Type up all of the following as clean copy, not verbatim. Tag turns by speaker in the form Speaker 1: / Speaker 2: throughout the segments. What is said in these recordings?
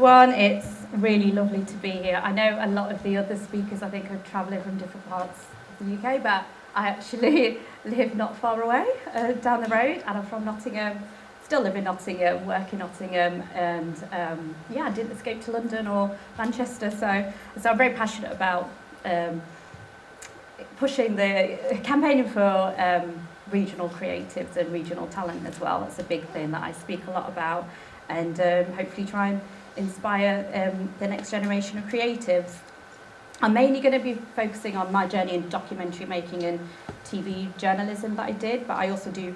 Speaker 1: everyone. It's really lovely to be here. I know a lot of the other speakers, I think, are travelling from different parts of the UK, but I actually live not far away, down the road, and I'm from Nottingham. Still live in Nottingham, work in Nottingham, and I didn't escape to London or Manchester, so I'm very passionate about pushing campaigning for regional creatives and regional talent as well. That's a big thing that I speak a lot about, and hopefully try and inspire the next generation of creatives. I'm mainly going to be focusing on my journey in documentary making and TV journalism that I did, but I also do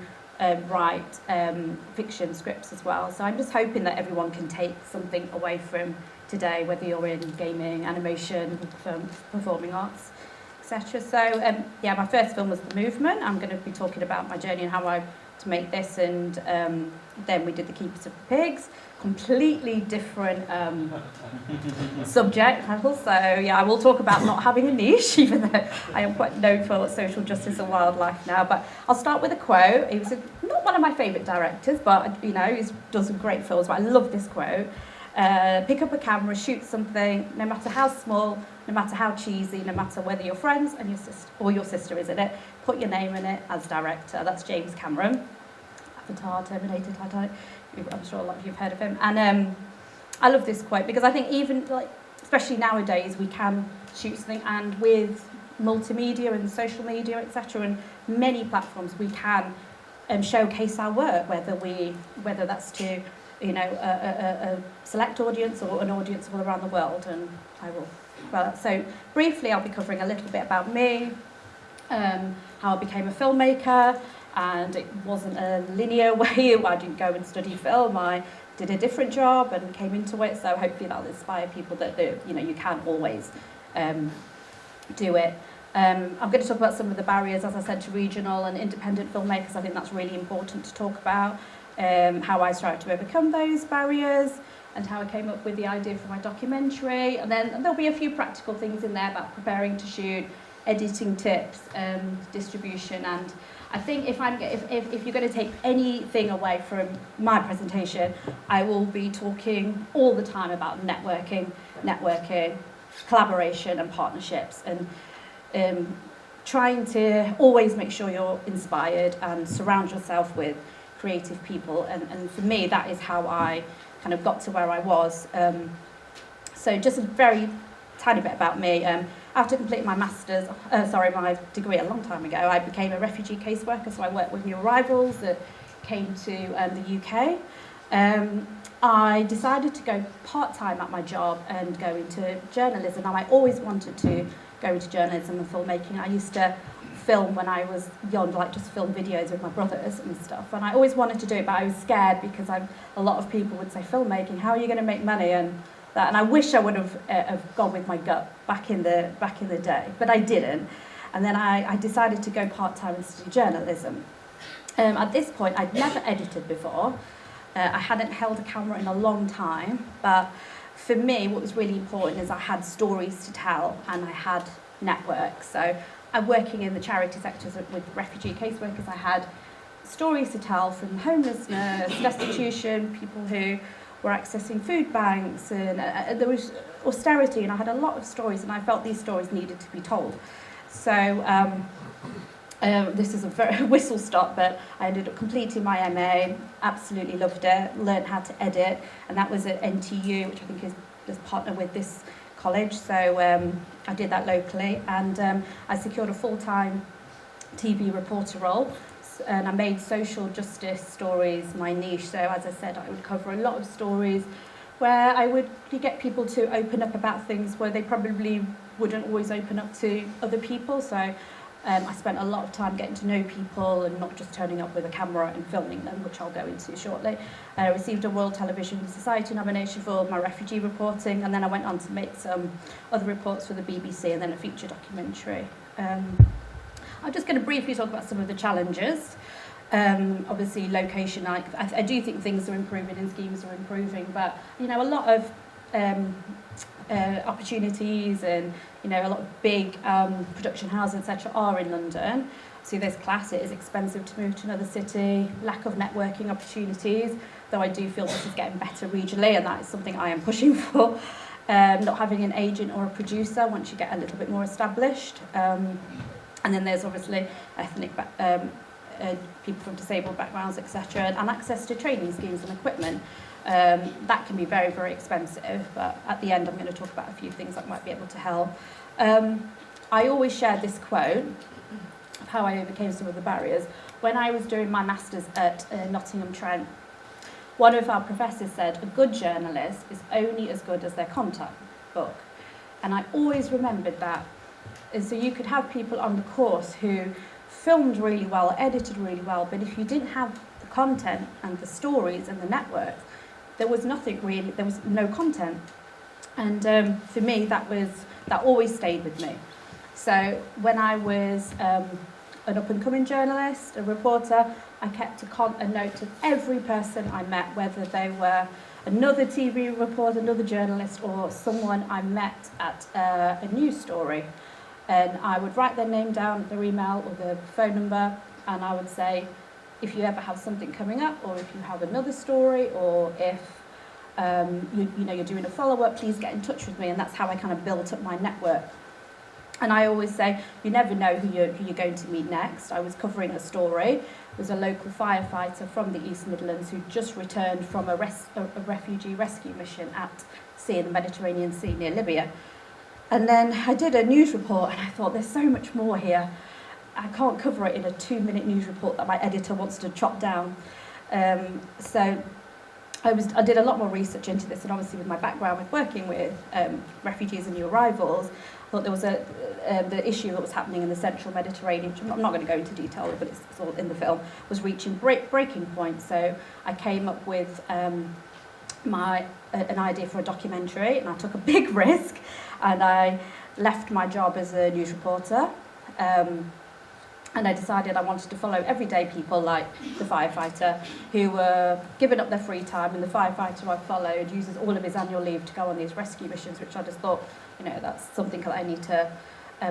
Speaker 1: write fiction scripts as well. So I'm just hoping that everyone can take something away from today, whether you're in gaming, animation, performing arts, etc. So my first film was The Movement. I'm going to be talking about my journey and how I to make this, and then we did The Keepers of the Pigs, completely different subject matter. So I will talk about not having a niche, even though I am quite known for social justice and wildlife now. But I'll start with a quote. He was not one of my favourite directors, but he does some great films. But I love this quote. Pick up a camera, shoot something, no matter how small, no matter how cheesy, no matter whether you're friends and your sister is in it, put your name in it as director. That's James Cameron. Avatar, Terminator, Titanic. I'm sure a lot of you have heard of him. And I love this quote because I think even especially nowadays, we can shoot something, and with multimedia and social media, etc., and many platforms, we can showcase our work, whether that's to a select audience or an audience all around the world. And I will. Well, so briefly, I'll be covering a little bit about me, how I became a filmmaker, and it wasn't a linear way. I didn't go and study film. I did a different job and came into it. So hopefully that'll inspire people that you can always do it. I'm going to talk about some of the barriers, as I said, to regional and independent filmmakers. I think that's really important to talk about. How I strive to overcome those barriers, and how I came up with the idea for my documentary. And then there'll be a few practical things in there about preparing to shoot, editing tips, distribution. And I think if you're going to take anything away from my presentation, I will be talking all the time about networking, collaboration and partnerships, and trying to always make sure you're inspired and surround yourself with creative people. And for me, that is how I kind of got to where I was. So just a very tiny bit about me. After completing my my degree a long time ago, I became a refugee caseworker. So I worked with new arrivals that came to the UK. I decided to go part-time at my job and go into journalism. Now, I always wanted to go into journalism and filmmaking. I used to film when I was young, just film videos with my brothers and stuff. And I always wanted to do it, but I was scared because a lot of people would say, filmmaking, how are you going to make money? And I wish I would have gone with my gut back in the day, but I didn't. And then I decided to go part-time and study journalism. At this point, I'd never edited before. I hadn't held a camera in a long time, but for me, what was really important is I had stories to tell and I had networks. So I'm working in the charity sectors with refugee caseworkers. I had stories to tell from homelessness, destitution, people who were accessing food banks, and there was austerity, and I had a lot of stories, and I felt these stories needed to be told. So this is a very whistle stop, but I ended up completing my MA, absolutely loved it, learned how to edit, and that was at NTU, which I think is partner with this college. So I did that locally, and I secured a full-time TV reporter role, and I made social justice stories my niche. So as I said, I would cover a lot of stories where I would get people to open up about things where they probably wouldn't always open up to other people. So I spent a lot of time getting to know people and not just turning up with a camera and filming them, which I'll go into shortly. I received a World Television Society nomination for my refugee reporting, and then I went on to make some other reports for the BBC and then a feature documentary. I'm just going to briefly talk about some of the challenges. Obviously, location. I do think things are improving and schemes are improving, but a lot of opportunities and a lot of big production houses, etc., are in London. So there's class. It is expensive to move to another city. Lack of networking opportunities. though I do feel this is getting better regionally, and that is something I am pushing for. Not having an agent or a producer once you get a little bit more established. And then there's obviously ethnic people from disabled backgrounds, etc., and access to training schemes and equipment. That can be very, very expensive, but at the end I'm going to talk about a few things that might be able to help. I always share this quote of how I overcame some of the barriers. When I was doing my master's at Nottingham Trent, one of our professors said, a good journalist is only as good as their contact book. And I always remembered that. And so you could have people on the course who filmed really well, edited really well, but if you didn't have the content and the stories and the networks, there was nothing really, there was no content. And for me, that always stayed with me. So when I was an up-and-coming journalist, a reporter, I kept a note of every person I met, whether they were another TV reporter, another journalist, or someone I met at a news story. And I would write their name down, their email or their phone number, and I would say, if you ever have something coming up, or if you have another story, or if you're doing a follow-up, please get in touch with me. And that's how I kind of built up my network. And I always say, you never know who you're going to meet next. I was covering a story. There was a local firefighter from the East Midlands who just returned from a refugee rescue mission at sea in the Mediterranean Sea near Libya. And then I did a news report, and I thought, there's so much more here. I can't cover it in a 2-minute news report that my editor wants to chop down. So I did a lot more research into this, and obviously with my background with working with refugees and new arrivals, I thought there was the issue that was happening in the central Mediterranean, which I'm not going to go into detail, but it's all in the film, was reaching breaking point. So I came up with an idea for a documentary, and I took a big risk, and I left my job as a news reporter. And I decided I wanted to follow everyday people like the firefighter who were giving up their free time, and the firefighter I followed uses all of his annual leave to go on these rescue missions, which I just thought, that's something that I need to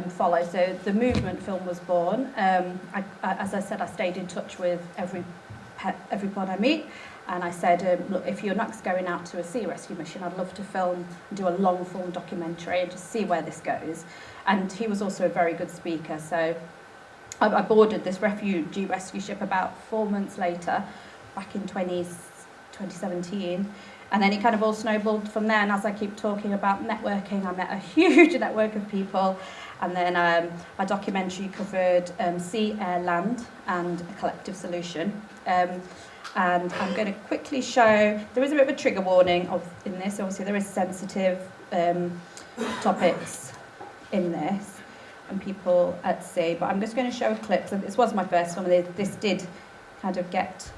Speaker 1: follow. So the movement film was born. As I said, I stayed in touch with everyone I meet, and I said, look, if you're not going out to a sea rescue mission, I'd love to film and do a long-form documentary and just see where this goes. And he was also a very good speaker, so I boarded this refugee rescue ship about 4 months later, back in 2017, and then it kind of all snowballed from there. And as I keep talking about networking, I met a huge network of people, and then my documentary covered sea, air, land, and a collective solution. And I'm going to quickly show, there is a bit of a trigger warning in this. Obviously there is sensitive topics in this, and people at sea, but I'm just going to show a clip. So this was my first one, and this did kind of get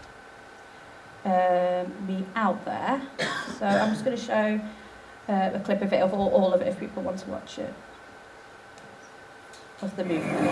Speaker 1: me out there. So I'm just going to show a clip of it, of all of it, if people want to watch it, of the movement.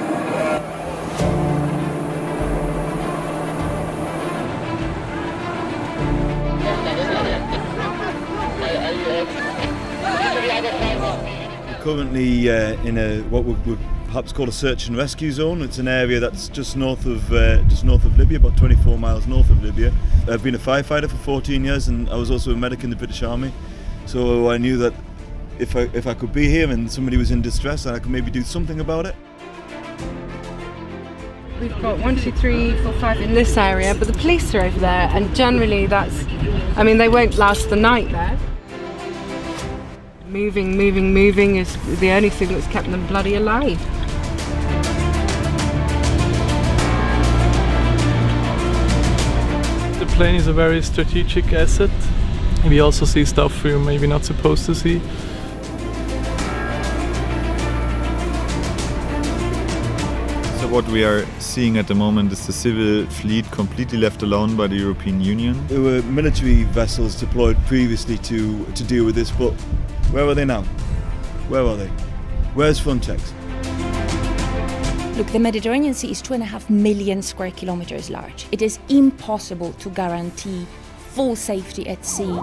Speaker 2: Currently in what would perhaps call a search and rescue zone. It's an area that's just north of Libya, about 24 miles north of Libya. I've been a firefighter for 14 years, and I was also a medic in the British Army. So I knew that if I could be here and somebody was in distress, I could maybe do something about it.
Speaker 3: We've got 1, 2, 3, 4, 5 in this area, but the police are over there, and generally they won't last the night there. Moving is the only thing that's kept them bloody alive.
Speaker 4: The plane is a very strategic asset. We also see stuff we're maybe not supposed to see.
Speaker 5: So what we are seeing at the moment is the civil fleet completely left alone by the European Union.
Speaker 2: There were military vessels deployed previously to deal with this, but where are they now? Where are they? Where's Frontex?
Speaker 6: Look, the Mediterranean Sea is 2.5 million square kilometers large. It is impossible to guarantee full safety at sea.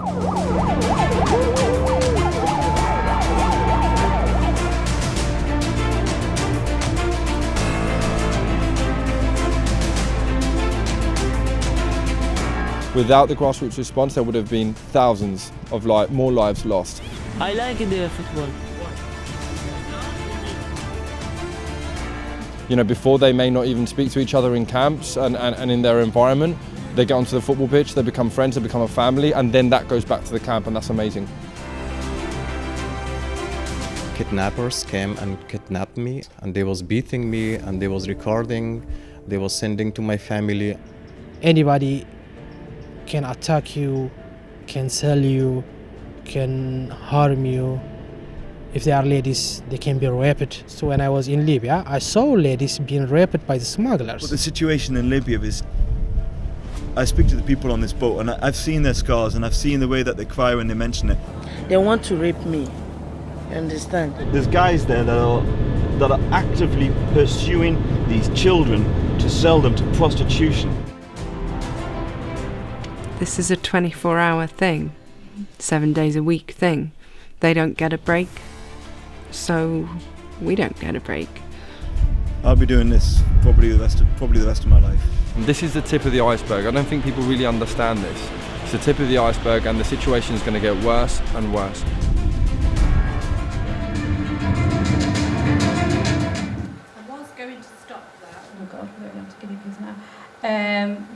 Speaker 7: Without the grassroots response, there would have been thousands of more lives lost.
Speaker 8: I like the football.
Speaker 7: You know, before they may not even speak to each other in camps and in their environment, they get onto the football pitch, they become friends, they become a family, and then that goes back to the camp, and that's amazing.
Speaker 9: Kidnappers came and kidnapped me, and they was beating me, and they was recording, they was sending to my family.
Speaker 10: Anybody can attack you, can sell you, can harm you. If they are ladies, they can be raped. So when I was in Libya, I saw ladies being raped by the smugglers.
Speaker 2: But the situation in Libya is, I speak to the people on this boat and I've seen their scars and I've seen the way that they cry when they mention it.
Speaker 8: They want to rape me. You understand?
Speaker 2: There's guys there that are actively pursuing these children to sell them to prostitution.
Speaker 3: This is a 24-hour thing, 7 days a week thing. They don't get a break, so we don't get a break.
Speaker 2: I'll be doing this probably the rest of my life.
Speaker 7: And this is the tip of the iceberg. I don't think people really understand this. It's the tip of the iceberg, and the situation is going to get worse and worse.
Speaker 1: I was going to stop that. Oh God, we're going to have to guinea pigs now.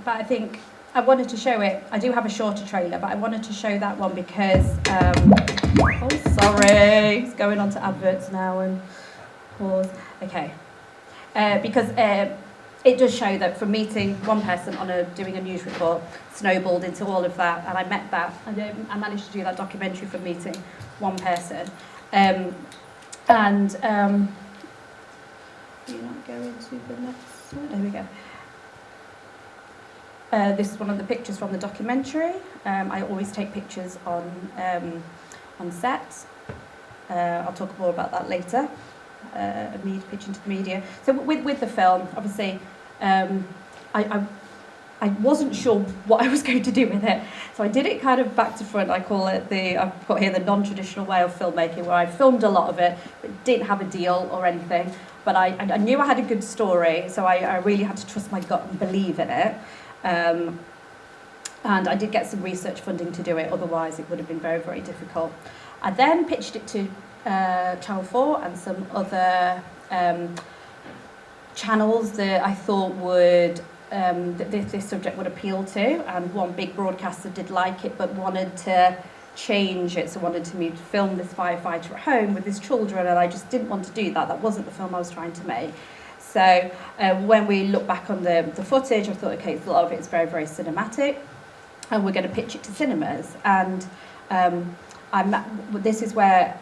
Speaker 1: But I think I wanted to show it. I do have a shorter trailer, but I wanted to show that one because. Oh, sorry, it's going on to adverts now and pause. Okay, because it does show that from meeting one person on doing a news report snowballed into all of that, and I met that. I managed to do that documentary from meeting one person, and do you not go into the next one? There we go. This is one of the pictures from the documentary. I always take pictures on set. I'll talk more about that later. Pitching to the media. So with the film, obviously, I wasn't sure what I was going to do with it. So I did it kind of back to front. I call it I've got here the non-traditional way of filmmaking, where I filmed a lot of it, but didn't have a deal or anything. But I knew I had a good story, so I really had to trust my gut and believe in it. And I did get some research funding to do it, otherwise it would have been very, very difficult. I then pitched it to Channel 4 and some other channels that I thought would that this subject would appeal to, and one big broadcaster did like it but wanted to change it, so wanted me to film this firefighter at home with his children, and I just didn't want to do that. That wasn't the film I was trying to make. So when we look back on the footage, I thought, okay, a lot of it is very, very cinematic, and we're going to pitch it to cinemas. And this is where,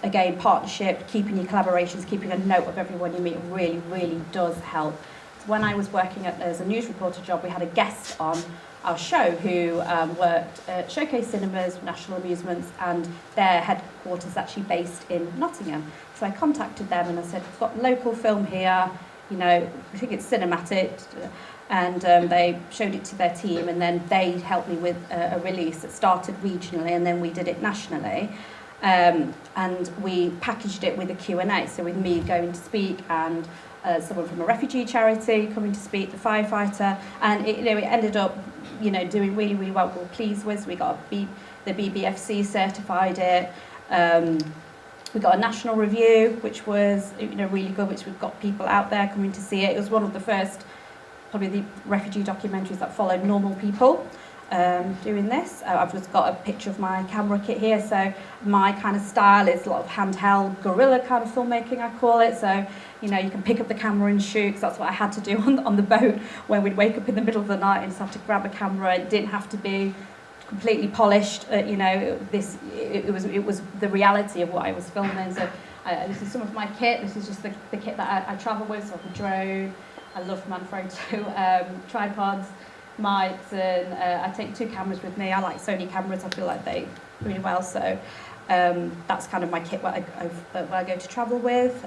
Speaker 1: again, partnership, keeping your collaborations, keeping a note of everyone you meet really, really does help. So when I was working as a news reporter job, we had a guest on our show who worked at Showcase Cinemas, National Amusements, and their headquarters actually based in Nottingham. So I contacted them and I said, we've got local film here, you know, we think it's cinematic, and they showed it to their team, and then they helped me with a release that started regionally and then we did it nationally. And we packaged it with a Q&A, so with me going to speak and someone from a refugee charity coming to speak, the firefighter, and it ended up, doing really, really well. We were pleased with. We got the BBFC certified it. We got a national review, which was really good, which we've got people out there coming to see it. It was one of the first, probably the refugee documentaries that followed normal people doing this. I've just got a picture of my camera kit here, so my kind of style is a lot of handheld guerrilla kind of filmmaking, I call it. So you can pick up the camera and shoot, because that's what I had to do on the boat, where we'd wake up in the middle of the night and just have to grab a camera. It didn't have to be completely polished, it was the reality of what I was filming. So this is some of my kit. This is just the kit that I travel with, so like a drone, I love Manfrotto, tripods, mics, and I take 2 cameras with me. I like Sony cameras, I feel like they really well, so that's kind of my kit where I go to travel with.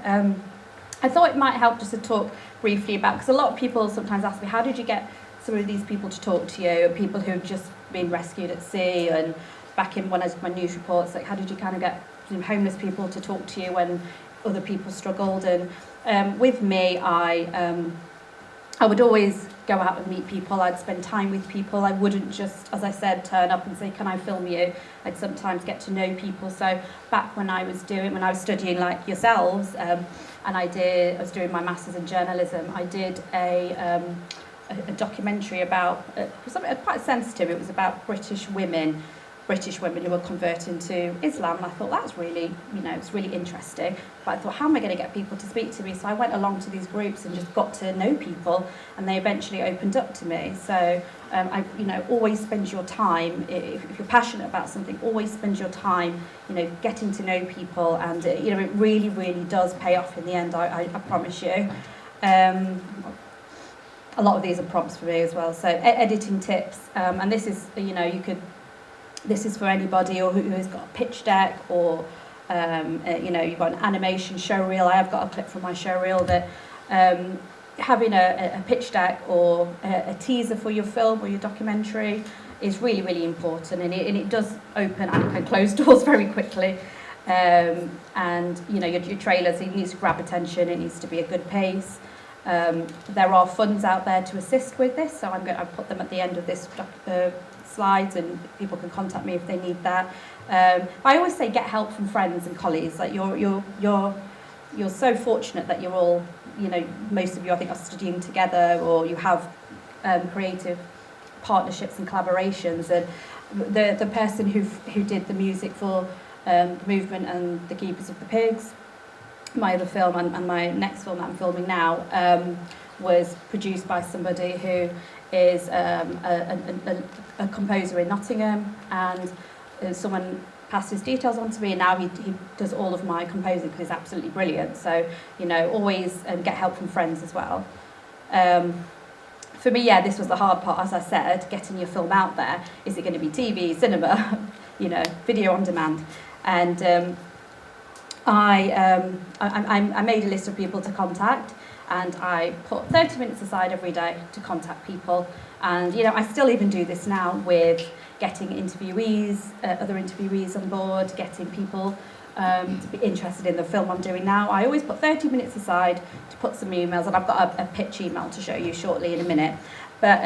Speaker 1: I thought it might help just to talk briefly about, because a lot of people sometimes ask me, how did you get some of these people to talk to you, people who've just been rescued at sea, and back in when I did my news reports, like how did you kind of get homeless people to talk to you when other people struggled? And with me, I would always go out and meet people. I'd spend time with people. I wouldn't just, as I said, turn up and say, can I film you? I'd sometimes get to know people. So back when I was studying like yourselves, and I was doing my Masters in Journalism, I did a documentary about, something quite sensitive. It was about British women who were converting to Islam. And I thought that's really, it's really interesting. But I thought, how am I going to get people to speak to me? So I went along to these groups and just got to know people, and they eventually opened up to me. So always spend your time, if you're passionate about something, always spend your time, getting to know people, and it really, really does pay off in the end. I promise you. A lot of these are prompts for me as well. So editing tips, and this is, this is for anybody or who has got a pitch deck, or you've got an animation show reel. I have got a clip from my show reel that having a pitch deck or a teaser for your film or your documentary is really, really important, and it does open and close doors very quickly. And your trailers, it needs to grab attention. It needs to be a good pace. There are funds out there to assist with this, so I'll put them at the end of this slides, and people can contact me if they need that. I always say get help from friends and colleagues. Like you're so fortunate that you're all, most of you I think are studying together, or you have creative partnerships and collaborations. And the person who did the music for the Movement and The Keepers of the Pigs, my other film and my next film that I'm filming now, was produced by somebody who is a composer in Nottingham, and someone passed his details on to me, and now he does all of my composing because he's absolutely brilliant. So always get help from friends as well. For me, this was the hard part, as I said, getting your film out there. Is it going to be TV, cinema, video on demand? And I made a list of people to contact, and I put 30 minutes aside every day to contact people. And I still even do this now with getting other interviewees on board, getting people to be interested in the film I'm doing now. I always put 30 minutes aside to put some emails, and I've got a pitch email to show you shortly in a minute. But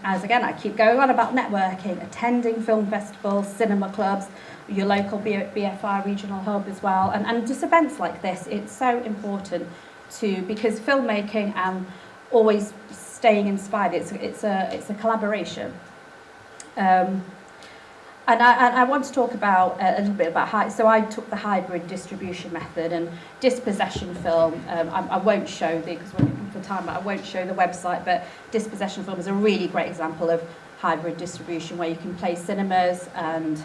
Speaker 1: as again, I keep going on about networking, attending film festivals, cinema clubs, your local BFI regional hub as well, and just events like this. It's so important because filmmaking and always staying inspired, it's a collaboration. And I want to talk about a little bit about so I took the hybrid distribution method, and Dispossession Film, I won't show because we're looking for time, I won't show the website, but Dispossession Film is a really great example of hybrid distribution where you can play cinemas and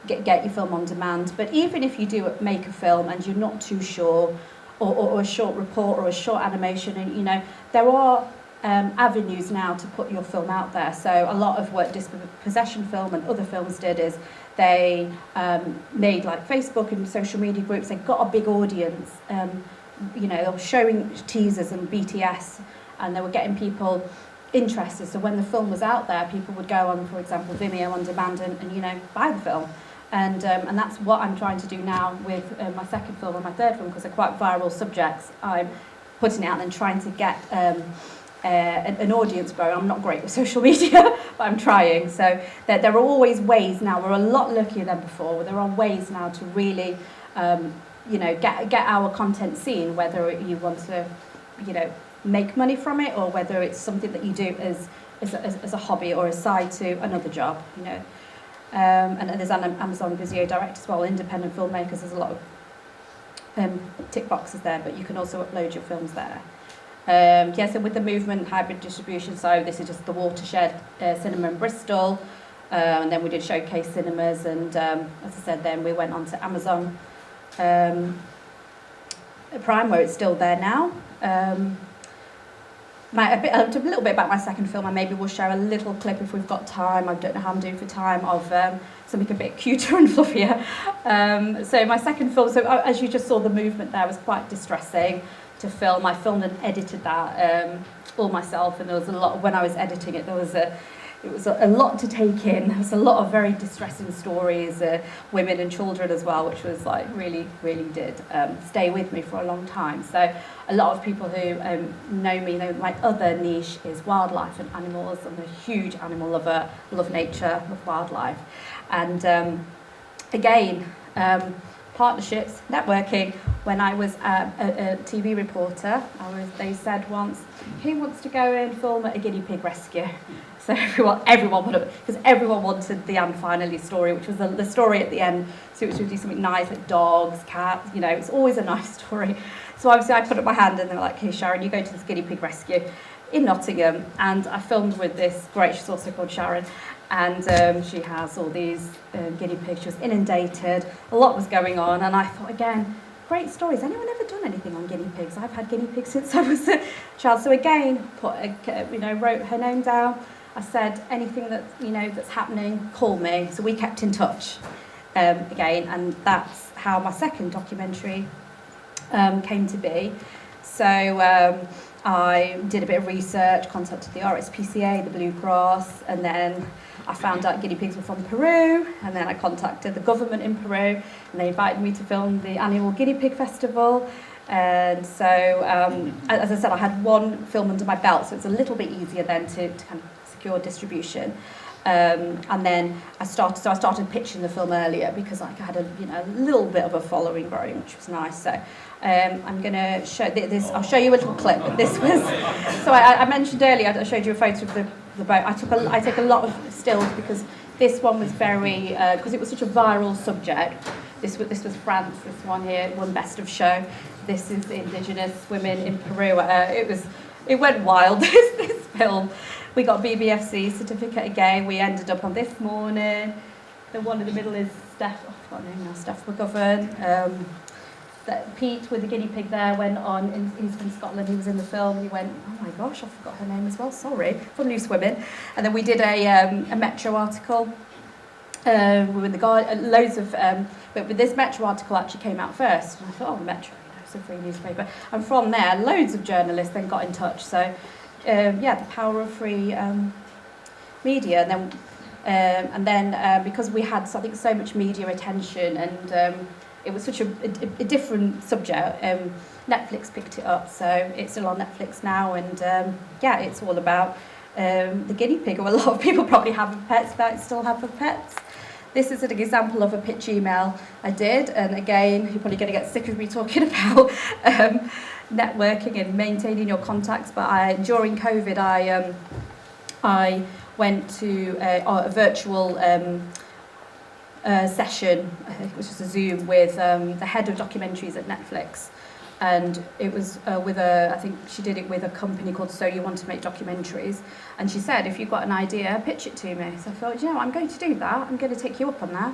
Speaker 1: get your film on demand. But even if you do make a film and you're not too sure, or a short report or a short animation, and there are avenues now to put your film out there. So a lot of what Dispossession Film and other films did is they made like Facebook and social media groups. They got a big audience. They were showing teasers and BTS, and they were getting people interested. So when the film was out there, people would go on, for example, Vimeo on demand and buy the film. And that's what I'm trying to do now with my second film and my third film, because they're quite viral subjects. I'm putting it out and trying to get an audience growing. I'm not great with social media, but I'm trying. So there are always ways now. We're a lot luckier than before. There are ways now to really, get our content seen, whether you want to, make money from it, or whether it's something that you do as a hobby or a side to another job, And there's an Amazon Visio Direct as well, independent filmmakers. There's a lot of tick boxes there, but you can also upload your films there. So with the Movement hybrid distribution, so this is just the Watershed Cinema in Bristol, and then we did Showcase Cinemas, and as I said, then we went on to Amazon Prime, where it's still there now. A little bit about my second film, and maybe we'll share a little clip if we've got time. I don't know how I'm doing for time, of something a bit cuter and fluffier. So my second film, so as you just saw, the movement there was quite distressing to film. I filmed and edited that all myself, and there was a lot, when I was editing it, there was it was a lot to take in. There was a lot of very distressing stories, women and children as well, which was like really did stay with me for a long time. So a lot of people who know me know my other niche is wildlife and animals. I'm a huge animal lover, love nature, love wildlife. And again, partnerships, networking. When I was a TV reporter, they said once, who wants to go and film at a guinea pig rescue? So everyone wanted, because everyone wanted the and finally story, which was the story at the end. So it was to do something nice, like dogs, cats, you know, it's always a nice story. So obviously I put up my hand and they were like, hey Sharon, you go to this guinea pig rescue in Nottingham. And I filmed with this great, she's also called Sharon, and she has all these guinea pigs. She was inundated, a lot was going on, and I thought, again, great stories. Anyone ever done anything on guinea pigs? I've had guinea pigs since I was a child. So again, wrote her name down. I said, anything that that's happening, call me. So we kept in touch again, and that's how my second documentary came to be. So I did a bit of research, contacted the RSPCA, the Blue Cross, and then I found out guinea pigs were from Peru, and then I contacted the government in Peru, and they invited me to film the annual Guinea Pig Festival. And so, as I said, I had one film under my belt, so it's a little bit easier then to kind of secure distribution. And then I started pitching the film earlier because I had a little bit of a following growing, which was nice. So I'm going to show this. I'll show you a little clip. But this was so I mentioned earlier. I showed you a photo of the boat. I take a lot of stills because this one was very because it was such a viral subject. This was France. This one here won Best of Show. This is Indigenous women in Peru. It went wild. This film. We got BBFC certificate again. We ended up on This Morning. The one in the middle is Steph. Oh, I forgot her name now. Steph McGovern. Pete with the guinea pig there went on. He's from Scotland. He was in the film. He went. Oh my gosh, I forgot her name as well. Sorry. From Loose Women. And then we did a Metro article. We were in the garden. Loads of. But this Metro article actually came out first. And I thought, oh, Metro. It's a free newspaper. And from there, loads of journalists then got in touch. So. The power of free media, and then because we had I think so much media attention, and it was such a different subject. Netflix picked it up, so it's still on Netflix now, and it's all about the guinea pig. Or a lot of people probably have pets that still have pets. This is an example of a pitch email I did, and again, you're probably going to get sick of me talking about networking and maintaining your contacts. But during COVID, I went to a virtual session, which was a Zoom, with the head of documentaries at Netflix. And it was I think she did it with a company called So You Want to Make Documentaries. And she said, if you've got an idea, pitch it to me. So I thought, I'm going to do that. I'm going to take you up on that.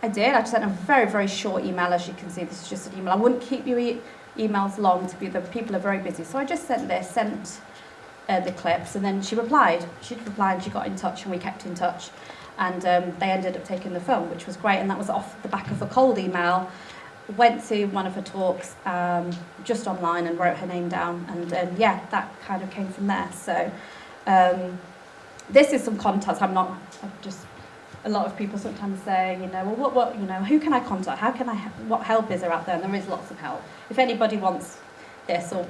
Speaker 1: I did. I sent a very, very short email. As you can see, this is just an email. I wouldn't keep your emails long. The people are very busy. So I just sent the clips, and then she replied. She'd reply, and she got in touch, and we kept in touch. And they ended up taking the film, which was great. And that was off the back of a cold email. Went to one of her talks just online and wrote her name down, and that kind of came from there. So this is some contacts. A lot of people sometimes say, what who can I contact? How can what help is there out there? And there is lots of help. If anybody wants this or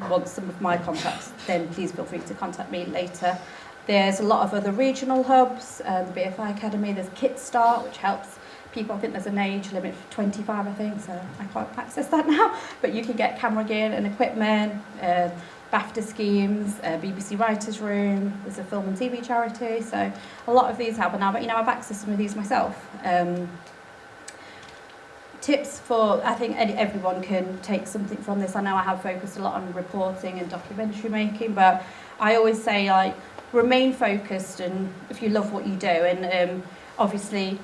Speaker 1: wants some of my contacts, then please feel free to contact me later. There's a lot of other regional hubs, the BFI Academy. There's Kickstart, which helps people. I think there's an age limit for 25, I think, so I can't access that now. But you can get camera gear and equipment, BAFTA schemes, BBC Writers' Room. There's a film and TV charity. So a lot of these happen now. But I've accessed some of these myself. Tips for, I think everyone can take something from this. I know I have focused a lot on reporting and documentary making, but I always say remain focused, and if you love what you do, and obviously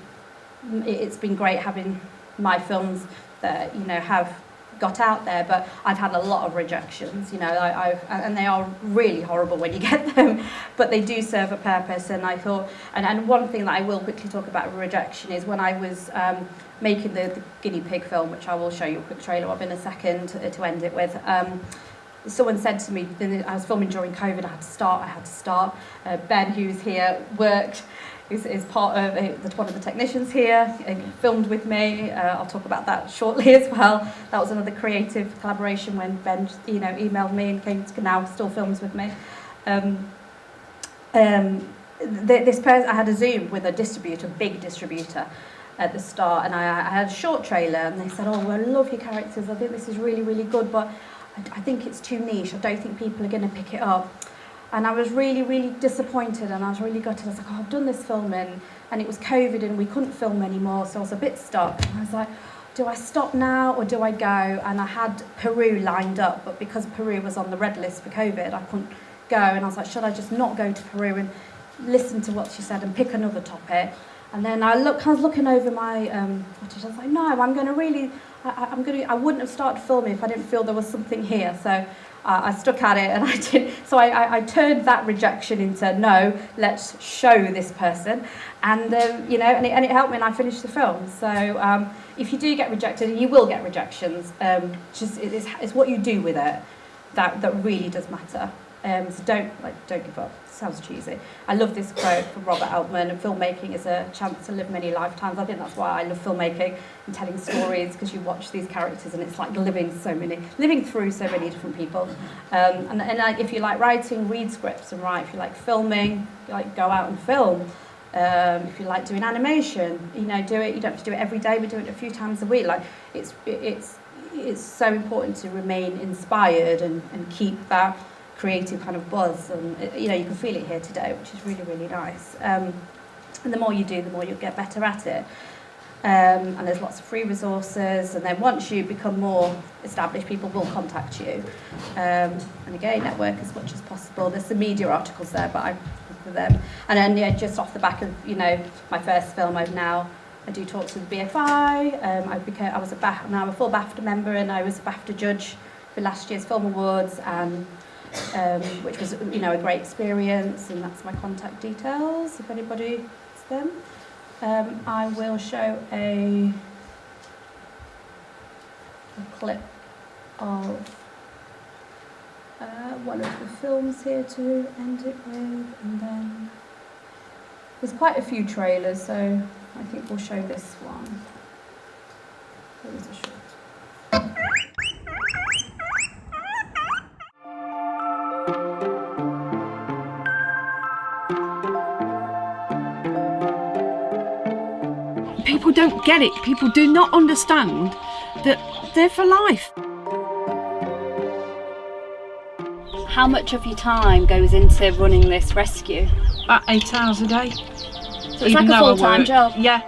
Speaker 1: it's been great having my films that have got out there, but I've had a lot of rejections, and they are really horrible when you get them, but they do serve a purpose. And I thought, and one thing that I will quickly talk about rejection is when I was making the guinea pig film, which I will show you a quick trailer of in a second to end it with. someone said to me, I was filming during COVID, I had to start. Ben, who's here, is part of one of the technicians here, filmed with me. I'll talk about that shortly as well. That was another creative collaboration when Ben, emailed me and came to now still films with me. This person, I had a Zoom with a distributor, big distributor, at the start, and I had a short trailer, and they said, "Oh, I love your characters. I think this is really, really good, but I think it's too niche. I don't think people are going to pick it up." And I was really, really disappointed, and I was really gutted. I was like, "Oh, I've done this filming, and it was COVID, and we couldn't film anymore, so I was a bit stuck." And I was like, "Do I stop now or do I go?" And I had Peru lined up, but because Peru was on the red list for COVID, I couldn't go. And I was like, "Should I just not go to Peru and listen to what she said and pick another topic?" And then I was looking over my footage. I was like, "No, I'm going to really. I wouldn't have started filming if I didn't feel there was something here." So I stuck at it, and I did. So I turned that rejection into no. Let's show this person, and and it helped me, and I finished the film. So if you do get rejected, and you will get rejections, it's what you do with it that really does matter. So don't give up. Sounds cheesy. I love this quote from Robert Altman, and filmmaking is a chance to live many lifetimes. I think that's why I love filmmaking and telling stories, because you watch these characters and it's like living through so many different people. And like, if you like writing, read scripts and write. If you like filming, go out and film. If you like doing animation, do it. You don't have to do it every day, but do it a few times a week. Like it's so important to remain inspired and keep that creative kind of buzz, and you can feel it here today, which is really, really nice. And the more you do, the more you'll get better at it. And there's lots of free resources, and then once you become more established, people will contact you. And again, network as much as possible. There's some media articles there, but I look for them. And then just off the back of my first film, I do talks with BFI. I'm a full BAFTA member, and I was a BAFTA judge for last year's Film Awards, and which was a great experience, and that's my contact details if anybody wants them. I will show a clip of one of the films here to end it with, and then there's quite a few trailers, so I think we'll show this one. It was a short.
Speaker 11: People don't get it. People do not understand that they're for life.
Speaker 12: How much of your time goes into running this rescue?
Speaker 11: About 8 hours a day.
Speaker 12: So it's like a full-time job?
Speaker 11: Yeah.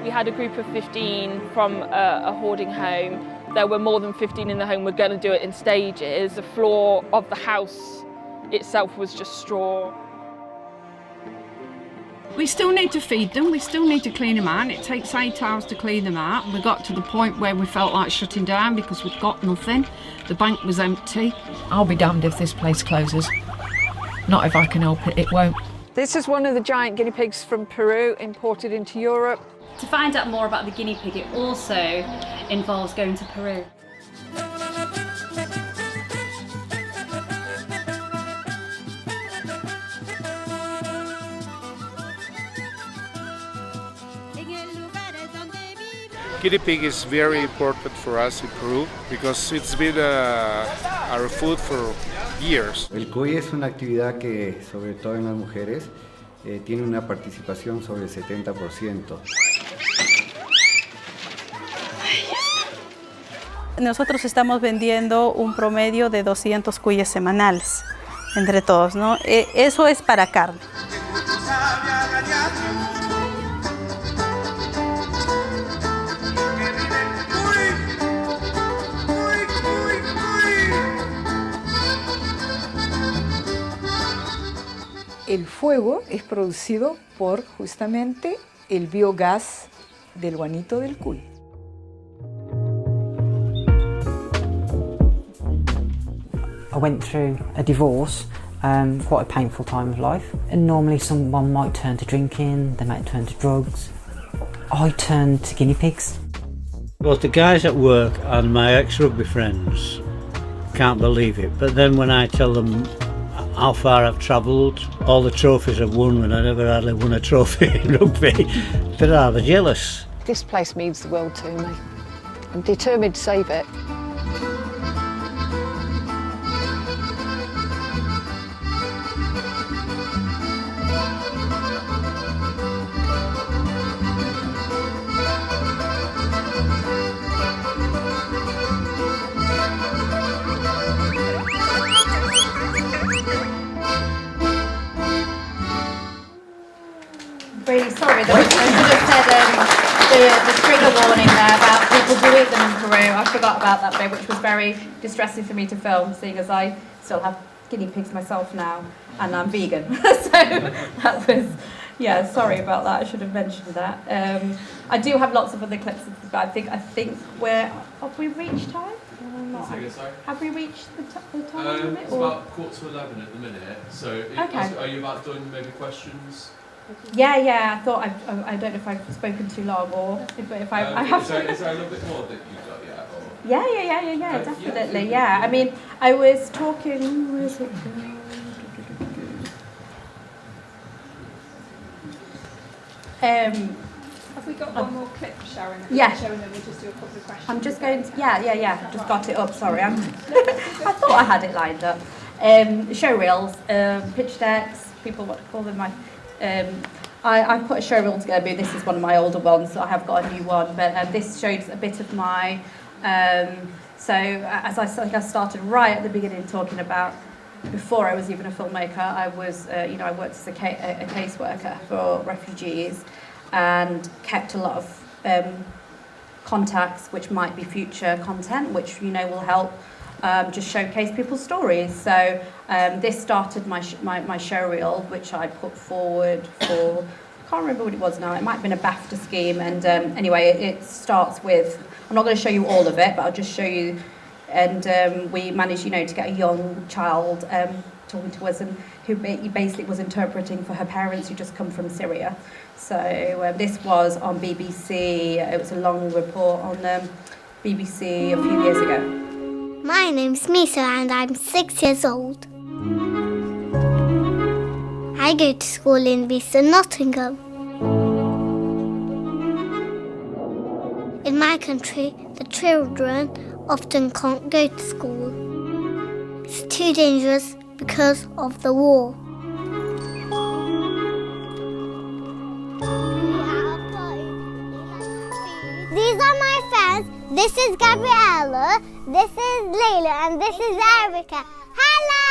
Speaker 13: We had a group of 15 from a hoarding home. There were more than 15 in the home. We're going to do it in stages. The floor of the house itself was just straw.
Speaker 11: We still need to feed them, we still need to clean them out. It takes 8 hours to clean them out. We got to the point where we felt like shutting down because we'd got nothing. The bank was empty.
Speaker 14: I'll be damned if this place closes. Not if I can help it, it won't.
Speaker 15: This is one of the giant guinea pigs from Peru, imported into Europe.
Speaker 12: To find out more about the guinea pig, it also involves going to Peru.
Speaker 16: Guinea pig is very important for us in Peru because it's been our food for years.
Speaker 17: El cuy es una actividad que, sobre todo en las mujeres, tiene una participación sobre el 70%.
Speaker 18: Nosotros estamos vendiendo un promedio de 200 cuyes semanales entre todos, ¿no? Eso es para carne.
Speaker 19: El fuego es producido por justamente el biogás del guanito del cuy.
Speaker 20: I went through a divorce, quite a painful time of life, and normally someone might turn to drinking, they might turn to drugs. I turned to guinea pigs.
Speaker 21: Both the guys at work and my ex-rugby friends can't believe it. But then when I tell them how far I've travelled, all the trophies I've won, when I never hardly won a trophy in rugby, they're rather jealous.
Speaker 15: This place means the world to me. I'm determined to save it.
Speaker 1: Really sorry that I should have said the trigger warning there about people who eat them in Peru. I forgot about that bit, which was very distressing for me to film, seeing as I still have guinea pigs myself now and I'm vegan. So that was, yeah, sorry about that. I should have mentioned that. I do have lots of other clips, but I think have we reached time? Have we reached the time limit?
Speaker 22: It's about 11:15 at the minute. So are you about done? Maybe questions?
Speaker 1: Yeah. I thought I don't know if I've spoken too long or if I have.
Speaker 22: Is there a little bit more that you've got yet? Or?
Speaker 1: Yeah, definitely. Yeah. I mean, I was talking. Where is it?
Speaker 13: Have we got one more clip, Sharon?
Speaker 1: Yeah.
Speaker 13: Showing them, we'll just do a couple of questions.
Speaker 1: I'm just going to. Yeah. Just got it up. Sorry, I thought I had it lined up. Show reels, pitch decks. People want to call them my. I put a show reel together. This is one of my older ones, so I have got a new one. But this shows a bit of my. So as I started right at the beginning talking about, before I was even a filmmaker, I was I worked as a caseworker for refugees, and kept a lot of contacts, which might be future content, which will help. Just showcase people's stories. So this started my show reel, which I put forward for, I can't remember what it was now, it might have been a BAFTA scheme, and anyway, it starts with, I'm not going to show you all of it, but I'll just show you, and we managed, to get a young child talking to us, and who basically was interpreting for her parents who just come from Syria. So this was on BBC, it was a long report on BBC a few years ago.
Speaker 23: My name's Misa and I'm 6 years old. I go to school in Vista, Nottingham. In my country, the children often can't go to school. It's too dangerous because of the war. These are my friends. This is Gabriella, this is Layla, and this is Erica. Hello!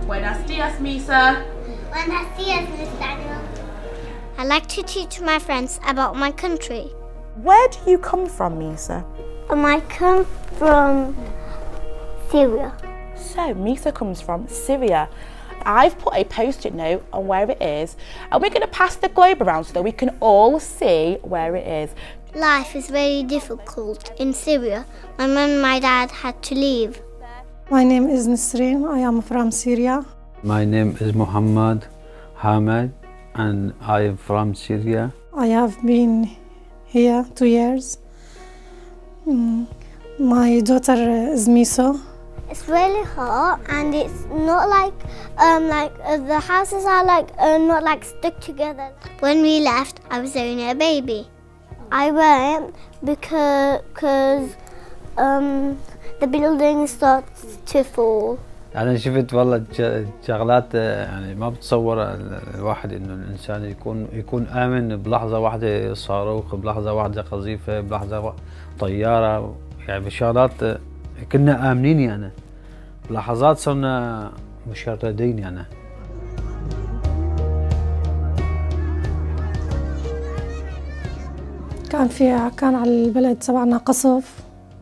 Speaker 24: Buenos dias, Misa.
Speaker 23: Buenos dias, Miss Daniel. I like to teach my friends about my country.
Speaker 24: Where do you come from, Misa?
Speaker 23: I come from Syria.
Speaker 24: So, Misa comes from Syria. I've put a post-it note on where it is, and we're going to pass the globe around so that we can all see where it is.
Speaker 23: Life is very difficult in Syria. My mum and my dad had to leave.
Speaker 25: My name is Nisreen. I am from Syria.
Speaker 26: My name is Muhammad Hamad, and I am from Syria.
Speaker 25: I have been here 2 years. My daughter is Miso.
Speaker 23: It's really hot, and it's not like the houses are not stuck together. When we left, I was only a baby. I went because the building starts to fall.
Speaker 26: أنا شفت والله شغلات يعني ما بتصور الواحد إنه الإنسان يكون آمن بلحظة واحدة صاروخ، بلحظة واحدة قذيفة، بلحظة طيارة، يعني بشغلات كنا آمنين يعني بلحظات صرنا مشردين يعني.
Speaker 25: كان على البلد تبعنا قصف،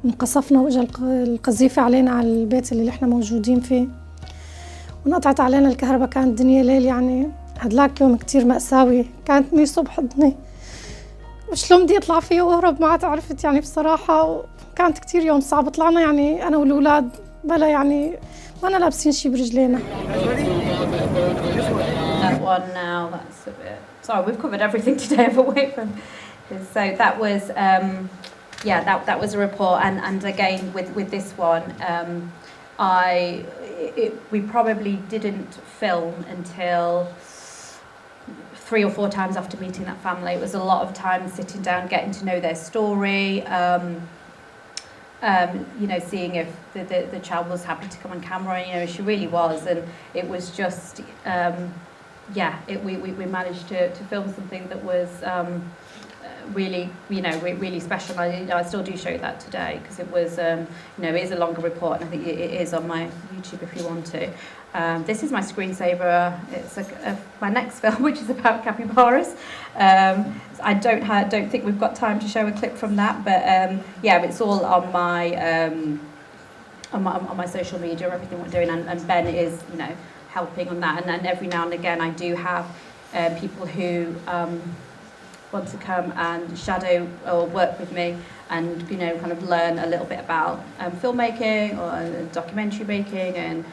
Speaker 25: انقصفنا واجا القذيفة علينا على البيت اللي احنا موجودين فيه، ونقطعت علينا الكهرباء. كانت الدنيا ليل، يعني هدلاك يوم كتير مأساوي. كانت ميسو بحضني وشلون بدي اطلع فيه واهرب، ما عرفت يعني بصراحة. كانت كتير يوم صعب. طلعنا يعني انا والولاد بلا يعني ما أنا لابسين شي برجلينا.
Speaker 1: That one now, that's a bit. Sorry, we've covered everything today, but wait for. So that was yeah, that was a report, and again with this one, we probably didn't film until 3 or 4 times after meeting that family. It was a lot of time sitting down, getting to know their story, seeing if the child was happy to come on camera. She really was, and it was just, we managed to film something that was really, really special. I still do show that today because it was, it is a longer report, and I think it is on my YouTube if you want to. This is my screensaver. It's my next film, which is about capybaras. I don't think we've got time to show a clip from that, but it's all on my social media, everything we're doing, and Ben is, helping on that. And every now and again, I do have people who want to come and shadow or work with me and kind of learn a little bit about filmmaking or documentary making and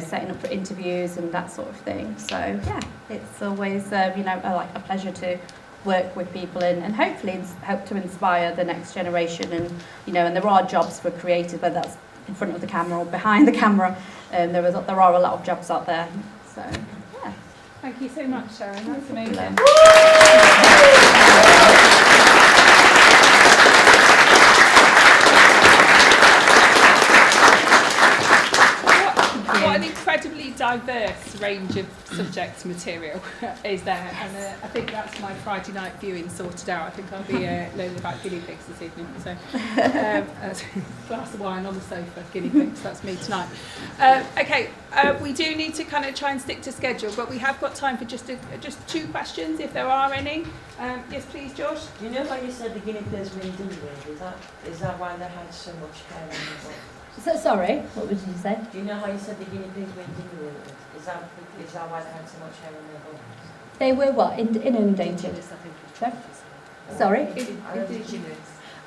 Speaker 1: setting up for interviews and that sort of thing. So yeah, it's always a pleasure to work with people and hopefully help to inspire the next generation. And and there are jobs for creators, whether that's in front of the camera or behind the camera. There are a lot of jobs out there. So yeah.
Speaker 15: Thank you so much, Sharon. That's amazing. What an incredibly diverse range of subject material is there, and I think that's my Friday night viewing sorted out. I think I'll be learning about guinea pigs this evening. So, glass of wine on the sofa, guinea pigs. That's me tonight. Okay, we do need to kind of try and stick to schedule, but we have got time for just 2 questions, if there are any. Yes, please, Josh.
Speaker 4: Do you know how you said the guinea pigs were injured? Is that why they had so much hair on their bodies?
Speaker 1: So, sorry, what did you say?
Speaker 4: Do you know how you said the guinea pigs were injured? Is that why they had so much hair on their bodies?
Speaker 1: They were what? Inundated? Sorry?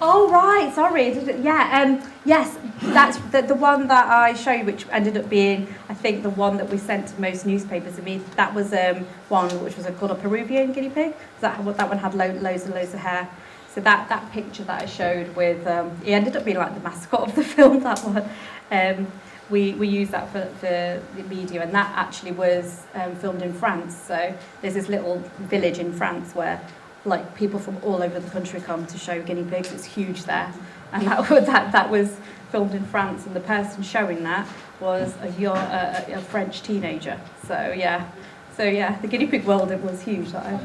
Speaker 1: Oh, right, sorry. Yeah, yes, that's the one that I showed, which ended up being, I think, the one that we sent to most newspapers. I mean, that was one which was called a Peruvian guinea pig. That one had loads and loads of hair. So that picture that I showed with, it ended up being like the mascot of the film, that one. We used that for the media, and that actually was filmed in France. So there's this little village in France where like people from all over the country come to show guinea pigs. It's huge there, and that was filmed in France, and the person showing that was a French teenager. So yeah, the guinea pig world, it was huge. That I